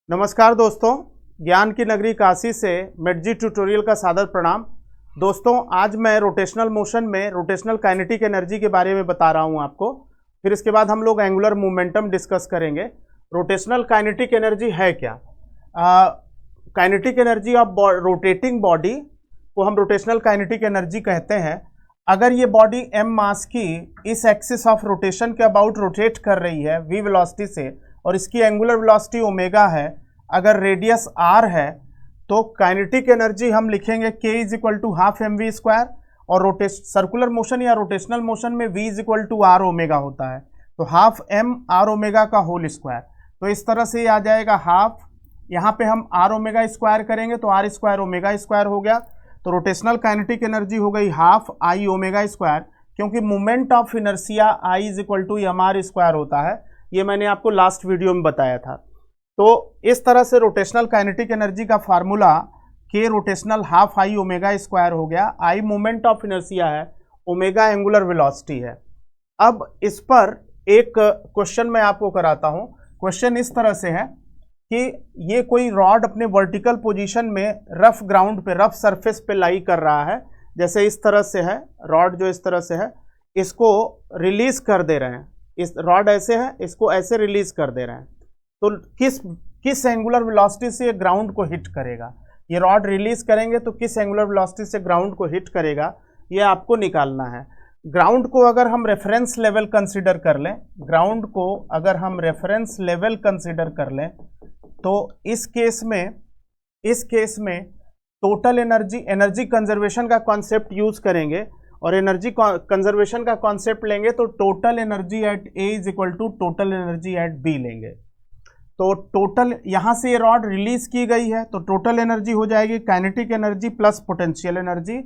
नमस्कार दोस्तों, ज्ञान की नगरी काशी से मेडजी ट्यूटोरियल का सादर प्रणाम। दोस्तों, आज मैं रोटेशनल मोशन में रोटेशनल काइनेटिक एनर्जी के बारे में बता रहा हूं आपको। फिर इसके बाद हम लोग एंगुलर मोमेंटम डिस्कस करेंगे। रोटेशनल काइनेटिक एनर्जी है क्या? Kinetic energy of rotating body को हम रोटेशनल काइनेटिक एनर्जी कहते हैं। अगर ये बॉडी m मास की इस एक्सिस ऑफ रोटेशन के अबाउट रोटेट कर रही है v वेलोसिटी से और इसकी एंगुलर वेलोसिटी ओमेगा है, अगर रेडियस r है तो काइनेटिक एनर्जी हम लिखेंगे k is equal to half m v square, और सर्कुलर मोशन या रोटेशनल मोशन में v is equal to r omega होता है, तो हाफ m आर ओमेगा का होल स्क्वायर। तो इस तरह से ये आ जाएगा हाफ, यहाँ पे हम आर ओमेगा स्क्वायर करेंगे तो आर स्क्वायर ओमेगा स्क्वायर हो गया। तो रोटेशनल काइनेटिक एनर्जी हो गई हाफ आई ओमेगा स्क्वायर, क्योंकि moment of inertia I is equal to m r square होता है। ये मैंने आपको लास्ट वीडियो में बताया था। तो इस तरह से रोटेशनल काइनेटिक एनर्जी का फार्मूला के rotational half I omega square हो गया। आई मोमेंट ऑफ इनर्शिया है, ओमेगा एंगुलर वेलोसिटी है। अब इस पर एक क्वेश्चन मैं आपको कराता हूँ। क्वेश्चन इस तरह से है कि ये कोई रॉड अपने वर्टिकल पोजीशन में रफ ग्राउंड पे, रफ सरफेस पे लाई कर रहा है। जैसे इस तरह से है रॉड, जो इस तरह से है, इसको रिलीज कर दे रहे हैं। इस रॉड ऐसे है, इसको ऐसे रिलीज कर दे रहे हैं, तो किस एंगुलर वेलोसिटी से ये ग्राउंड को हिट करेगा। ये रॉड रिलीज करेंगे तो किस एंगुलर वेलोसिटी से ग्राउंड को हिट करेगा, ये आपको निकालना है। ग्राउंड को अगर हम रेफरेंस लेवल कंसिडर कर लें, ग्राउंड को अगर हम रेफरेंस लेवल कंसिडर कर लें, तो इस केस में टोटल एनर्जी कंजर्वेशन का कॉन्सेप्ट यूज करेंगे, और एनर्जी कंजर्वेशन का कॉन्सेप्ट लेंगे तो total energy at A is equal to total energy at B लेंगे। तो टोटल, यहां से ये रॉड रिलीज की गई है तो टोटल एनर्जी हो जाएगी kinetic energy plus potential energy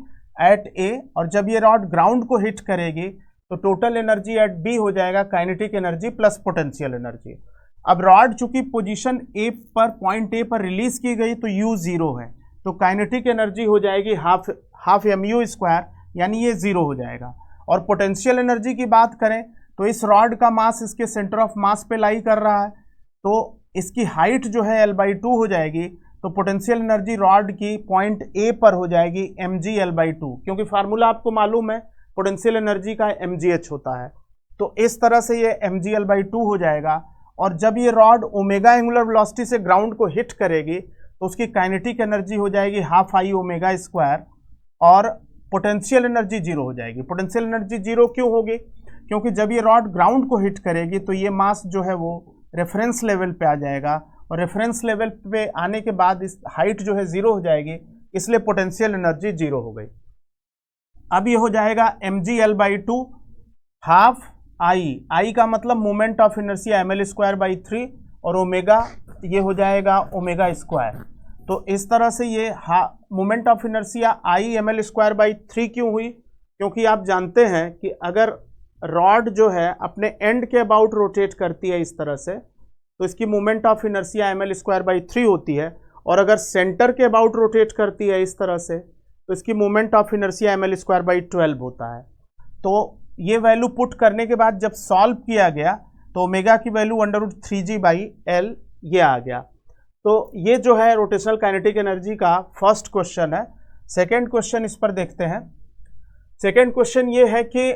at A, और जब ये रॉड ग्राउंड को हिट करेगी तो टोटल एनर्जी एट बी हो जाएगा kinetic energy plus potential energy. अब रॉड चूंकि पोजीशन ए पर, पॉइंट ए पर रिलीज की गई तो यू जीरो है, तो काइनेटिक एनर्जी हो जाएगी हाफ एम यू स्क्वायर, यानी ये जीरो हो जाएगा। और पोटेंशियल एनर्जी की बात करें तो इस रॉड का मास इसके सेंटर ऑफ मास पे लाई कर रहा है, तो इसकी हाइट जो है L/2 हो जाएगी, तो पोटेंशियल एनर्जी रॉड की पॉइंट ए पर हो जाएगी mg L/2, क्योंकि फार्मूला आपको मालूम है पोटेंशियल एनर्जी का mgh होता है। तो इस तरह से ये mg L/2 हो जाएगा। और जब ये रॉड ओमेगा एंगुलर वेलोसिटी से ग्राउंड को हिट करेगी तो उसकी काइनेटिक एनर्जी हो जाएगी हाफ आई ओमेगा स्क्वायर, और पोटेंशियल एनर्जी जीरो हो जाएगी। पोटेंशियल एनर्जी जीरो क्यों होगी? क्योंकि जब ये रॉड ग्राउंड को हिट करेगी तो ये मास जो है वो रेफरेंस लेवल पे आ जाएगा, और रेफरेंस लेवल पे आने के बाद इस हाइट जो है जीरो हो जाएगी, इसलिए पोटेंशियल एनर्जी जीरो हो गई। अब ये हो जाएगा mg L/2 हाफ आई का मतलब मोमेंट ऑफ इनर्शिया ml²/3, और ओमेगा ये हो जाएगा ओमेगा स्क्वायर। तो इस तरह से ये moment of inertia I ml²/3 क्यों हुई? क्योंकि आप जानते हैं कि अगर रॉड जो है अपने एंड के अबाउट रोटेट करती है इस तरह से, तो इसकी मोमेंट ऑफ इनर्शिया ml²/3 होती है, और अगर सेंटर के अबाउट रोटेट करती है इस तरह से तो इसकी मोमेंट ऑफ इनर्शिया ml²/12 होता है। तो ये वैल्यू पुट करने के बाद जब सॉल्व किया गया तो ओमेगा की वैल्यू √3g/L ये आ गया। तो ये जो है रोटेशनल काइनेटिक एनर्जी का फर्स्ट क्वेश्चन है। सेकेंड क्वेश्चन इस पर देखते हैं। सेकेंड क्वेश्चन ये है कि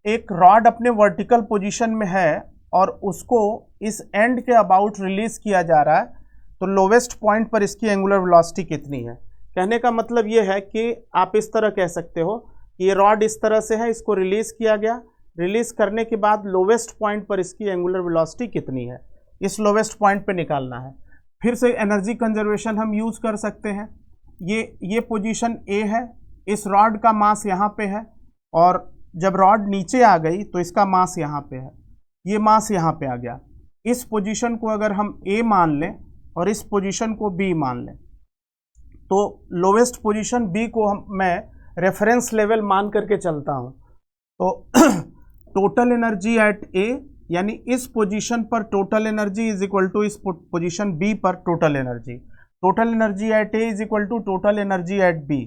एक रॉड अपने वर्टिकल पोजीशन में है और उसको इस एंड के अबाउट रिलीज किया जा रहा है, तो लोवेस्ट पॉइंट पर इसकी एंगुलर वेलोसिटी कितनी है? कहने का मतलब ये है कि आप इस तरह कह सकते हो कि ये रॉड इस तरह से है, इसको रिलीज किया गया, रिलीज करने के बाद लोवेस्ट पॉइंट पर इसकी एंगुलर वेलोसिटी कितनी है, इस लोवेस्ट पॉइंट पे निकालना है। फिर से एनर्जी कंजर्वेशन हम यूज कर सकते हैं। ये पोजीशन ए है, इस रॉड का मास यहाँ पे है, और जब रॉड नीचे आ गई तो इसका मास यहाँ पे है, ये मास यहाँ पे आ गया। इस पोजीशन को अगर हम ए मान लें और इस पोजीशन को बी मान लें, तो लोवेस्ट पोजीशन बी को मैं रेफरेंस लेवल मान करके चलता हूँ। तो टोटल एनर्जी एट ए, यानी इस पोजीशन पर total energy is equal to इस पोजीशन बी पर total energy. Total energy at A is equal to total energy at B.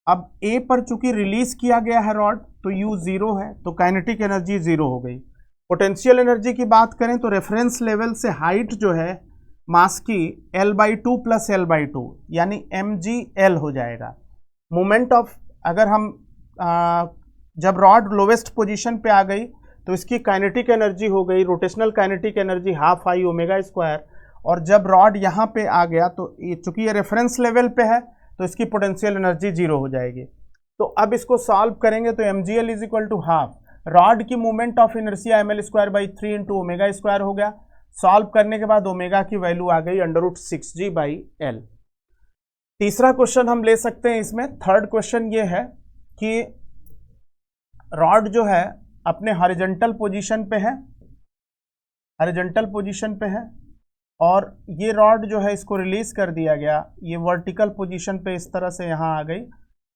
अब ए पर चूंकि रिलीज किया गया है रॉड, तो यू जीरो है, तो काइनेटिक एनर्जी जीरो हो गई। पोटेंशियल एनर्जी की बात करें तो रेफरेंस लेवल से हाइट जो है मास की L/2 प्लस L/2 यानी mgl हो जाएगा। मोमेंट ऑफ, अगर हम जब रॉड लोवेस्ट पोजीशन पे आ गई तो इसकी काइनेटिक एनर्जी हो गई, rotational kinetic energy half I omega square, और जब रॉड यहाँ पे आ गया तो चूंकि ये रेफरेंस लेवल पे है तो इसकी पोटेंशियल एनर्जी जीरो हो जाएगी। तो अब इसको सॉल्व करेंगे तो mgl is equal to half rod की moment of inertia ml²/3 into omega square हो गया। सॉल्व करने के बाद ओमेगा की वैल्यू आ गई √6g/L। तीसरा क्वेश्चन हम ले सकते हैं इसमें। थर्ड क्वेश्चन ये है कि रॉड जो है अपने हॉरिजॉन्टल पोजीशन पे है, हॉरिजॉन्टल पोजीशन पे है, और ये रॉड जो है इसको रिलीज कर दिया गया, ये वर्टिकल पोजीशन पे इस तरह से यहाँ आ गई।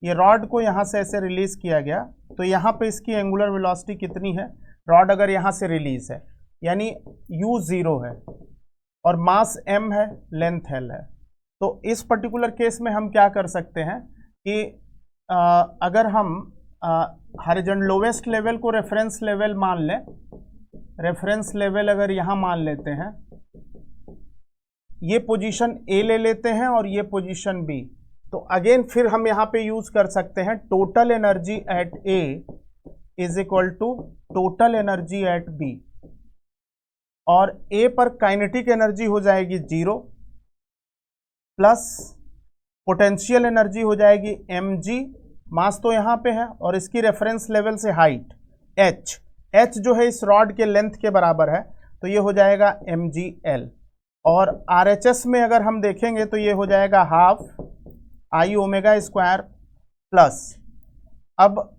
ये रॉड को यहाँ से ऐसे रिलीज किया गया तो यहाँ पे इसकी एंगुलर वेलोसिटी कितनी है, रॉड अगर यहाँ से रिलीज है यानी u 0 है और मास m है, लेंथ l है। तो इस पर्टिकुलर केस में हम क्या कर सकते हैं कि अगर हम हॉरिजॉन्टल लोवेस्ट लेवल को रेफरेंस लेवल मान लें, रेफरेंस लेवल अगर यहाँ मान लेते हैं, ये पोजीशन A ले लेते हैं और ये पोजीशन B, तो अगेन फिर हम यहाँ पे यूज कर सकते हैं total energy at A is equal to total energy at B, और A पर काइनेटिक एनर्जी हो जाएगी 0 प्लस पोटेंशियल एनर्जी हो जाएगी mg, मास तो यहाँ पे है और इसकी रेफरेंस लेवल से हाइट h जो है इस रॉड के लेंथ के बराबर है, तो ये हो जाएगा mgl, और RHS में अगर हम देखेंगे तो ये हो जाएगा half I omega square plus, अब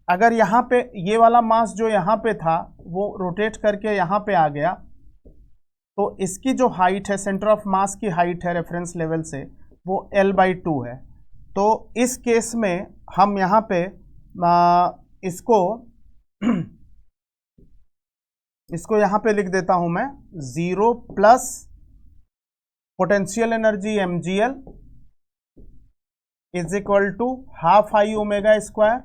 अगर यहाँ पे ये वाला मास जो यहाँ पे था वो रोटेट करके यहाँ पे आ गया तो इसकी जो हाइट है, सेंटर ऑफ मास की हाइट है रेफरेंस लेवल से, वो L/2 है। तो इस केस में हम यहाँ पे इसको यहाँ पे लिख देता हूँ मैं 0 plus potential energy mgl is equal to half I omega square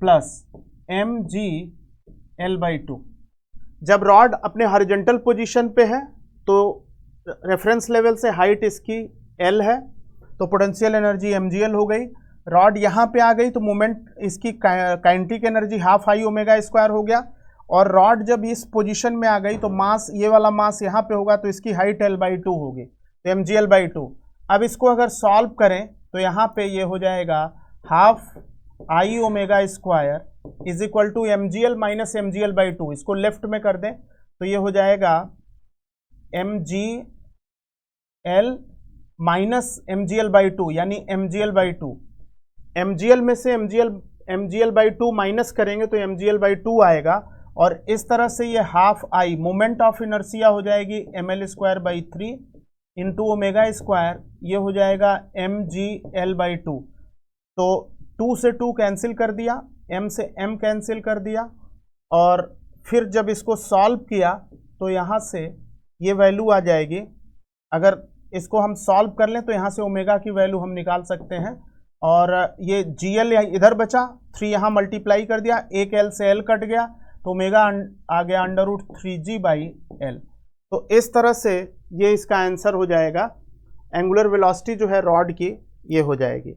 plus mgl/2। जब रॉड अपने हॉरिजॉन्टल पोजीशन पे है तो रेफरेंस लेवल से हाइट इसकी L है, तो पोटेंशियल एनर्जी mgl हो गई। रॉड यहाँ पे आ गई तो मोमेंट इसकी kinetic energy half I omega square हो गया, और रॉड जब इस पोजीशन में आ गई तो मास, ये वाला मास यहाँ पे होगा तो इसकी हाइट L/2 होगी, तो mgl/2। अब इसको अगर सॉल्व करें तो यहाँ पे ये हो जाएगा half I omega square is equal to mgl minus mgl/2। इसको लेफ्ट में कर दें तो ये हो जाएगा mgl माइनस mgl/2 यानी mgl/2। mgl में से mgl/2 माइनस करेंगे तो mgl/2 आएगा, और इस तरह से ये half I moment of inertia हो जाएगी ml²/3 इंटू ओमेगा स्क्वायर, ये हो जाएगा mgl/2। तो 2 से 2 कैंसिल कर दिया, m से m कैंसिल कर दिया, और फिर जब इसको सॉल्व किया तो यहाँ से ये वैल्यू आ जाएगी। अगर इसको हम सॉल्व कर लें तो यहाँ से ओमेगा की वैल्यू हम निकाल सकते हैं, और ये gl इधर बचा, 3 यहाँ मल्टीप्लाई कर दिया, एक l से l कट गया तो ओमेगा आ गया √3g/L। तो इस तरह से ये इसका आंसर हो जाएगा। एंगुलर वेलोसिटी जो है रॉड की ये हो जाएगी।